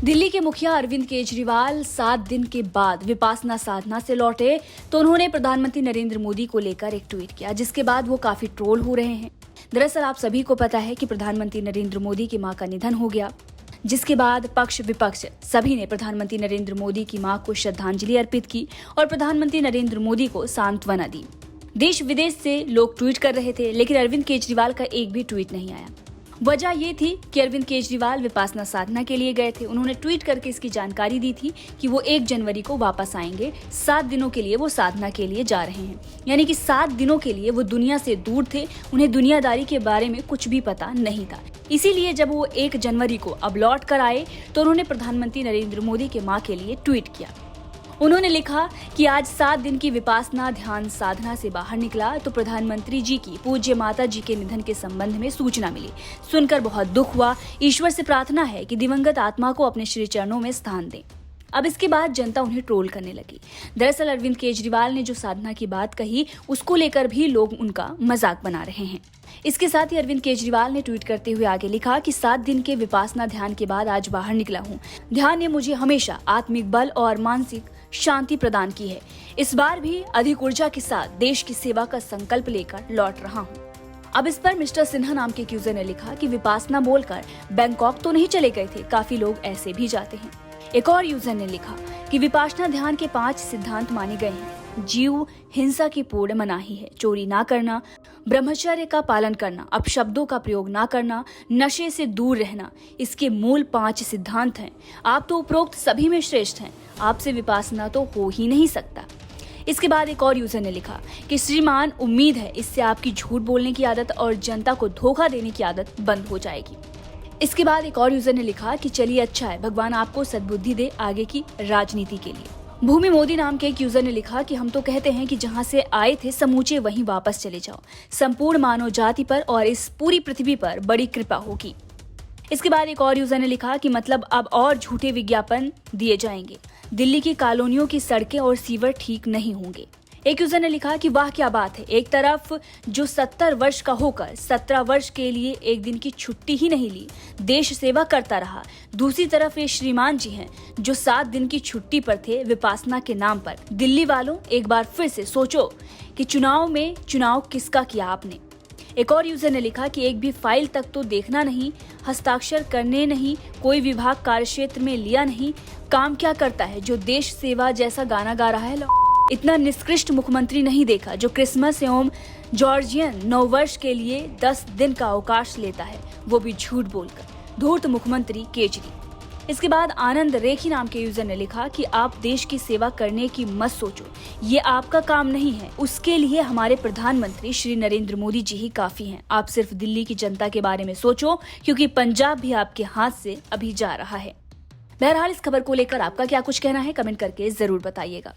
दिल्ली के मुखिया अरविंद केजरीवाल 7 दिन के बाद विपासना साधना से लौटे तो उन्होंने प्रधानमंत्री नरेंद्र मोदी को लेकर एक ट्वीट किया, जिसके बाद वो काफी ट्रोल हो रहे हैं। दरअसल आप सभी को पता है कि प्रधानमंत्री नरेंद्र मोदी की मां का निधन हो गया, जिसके बाद पक्ष विपक्ष सभी ने प्रधानमंत्री नरेंद्र मोदी की मां को श्रद्धांजलि अर्पित की और प्रधानमंत्री नरेंद्र मोदी को सांत्वना दी। देश विदेश से लोग ट्वीट कर रहे थे, लेकिन अरविंद केजरीवाल का एक भी ट्वीट नहीं आया। वजह ये थी कि अरविंद केजरीवाल विपासना साधना के लिए गए थे। उन्होंने ट्वीट करके इसकी जानकारी दी थी कि वो 1 जनवरी को वापस आएंगे। 7 दिनों के लिए वो साधना के लिए जा रहे हैं, यानी कि 7 दिनों के लिए वो दुनिया से दूर थे। उन्हें दुनियादारी के बारे में कुछ भी पता नहीं था। इसीलिए जब वो 1 जनवरी को अब लौट कर आए तो उन्होंने प्रधानमंत्री नरेंद्र मोदी के मां के लिए ट्वीट किया। उन्होंने लिखा कि आज 7 दिन की विपासना ध्यान साधना से बाहर निकला तो प्रधानमंत्री जी की पूज्य माता जी के निधन के संबंध में सूचना मिली। सुनकर बहुत दुख हुआ। ईश्वर से प्रार्थना है कि दिवंगत आत्मा को अपने श्री चरणों में स्थान दें। अब इसके बाद जनता उन्हें ट्रोल करने लगी। दरअसल अरविंद केजरीवाल ने जो साधना की बात कही, उसको लेकर भी लोग उनका मजाक बना रहे हैं। इसके साथ ही अरविंद केजरीवाल ने ट्वीट करते हुए आगे लिखा कि 7 दिन के विपासना ध्यान के बाद आज बाहर निकला हूँ। ध्यान ने मुझे हमेशा आत्मिक बल और मानसिक शांति प्रदान की है। इस बार भी अधिक ऊर्जा के साथ देश की सेवा का संकल्प लेकर लौट रहा हूँ। अब इस पर मिस्टर सिन्हा नाम के एक यूजर ने लिखा कि विपासना बोलकर बैंकॉक तो नहीं चले गए थे, काफी लोग ऐसे भी जाते हैं। एक और यूजर ने लिखा कि विपासना ध्यान के 5 सिद्धांत माने गए हैं। जीव हिंसा की पूर्ण मनाही है, चोरी ना करना, ब्रह्मचर्य का पालन करना, अपशब्दों का प्रयोग ना करना, नशे से दूर रहना, इसके मूल 5 सिद्धांत हैं। आप तो उपरोक्त सभी में श्रेष्ठ हैं, आपसे विपासना तो हो ही नहीं सकता। इसके बाद एक और यूजर ने लिखा कि श्रीमान, उम्मीद है इससे आपकी झूठ बोलने की आदत और जनता को धोखा देने की आदत बंद हो जाएगी। इसके बाद एक और यूजर ने लिखा कि चलिए अच्छा है, भगवान आपको सद्बुद्धि दे आगे की राजनीति के लिए। भूमि मोदी नाम के एक यूजर ने लिखा कि हम तो कहते हैं कि जहां से आए थे समूचे वहीं वापस चले जाओ। संपूर्ण मानव जाति पर और इस पूरी पृथ्वी पर बड़ी कृपा होगी। इसके बाद एक और यूजर ने लिखा कि मतलब अब और झूठे विज्ञापन दिए जाएंगे। दिल्ली की कॉलोनियों की सड़कें और सीवर ठीक नहीं होंगे। एक यूजर ने लिखा कि वाह क्या बात है, एक तरफ जो 70 वर्ष का होकर 17 वर्ष के लिए एक दिन की छुट्टी ही नहीं ली, देश सेवा करता रहा। दूसरी तरफ ये श्रीमान जी हैं जो 7 दिन की छुट्टी पर थे विपासना के नाम पर। दिल्ली वालों, एक बार फिर से सोचो कि चुनाव किसका किया आपने। एक और यूजर ने लिखा कि एक भी फाइल तक तो देखना नहीं, हस्ताक्षर करने नहीं, कोई विभाग कार्यक्षेत्र में लिया नहीं। काम क्या करता है जो देश सेवा जैसा गाना गा रहा है। इतना निष्कृष्ट मुख्यमंत्री नहीं देखा जो क्रिसमस एवं जॉर्जियन नववर्ष के लिए 10 दिन का अवकाश लेता है, वो भी झूठ बोलकर। धूर्त मुख्यमंत्री केजरी। इसके बाद आनंद रेखी नाम के यूजर ने लिखा कि आप देश की सेवा करने की मत सोचो, ये आपका काम नहीं है। उसके लिए हमारे प्रधानमंत्री श्री नरेंद्र मोदी जी ही काफी हैं। आप सिर्फ दिल्ली की जनता के बारे में सोचो, क्योंकि पंजाब भी आपके हाथ से अभी जा रहा है। बहरहाल इस खबर को लेकर आपका क्या कुछ कहना है, कमेंट करके जरूर बताइएगा।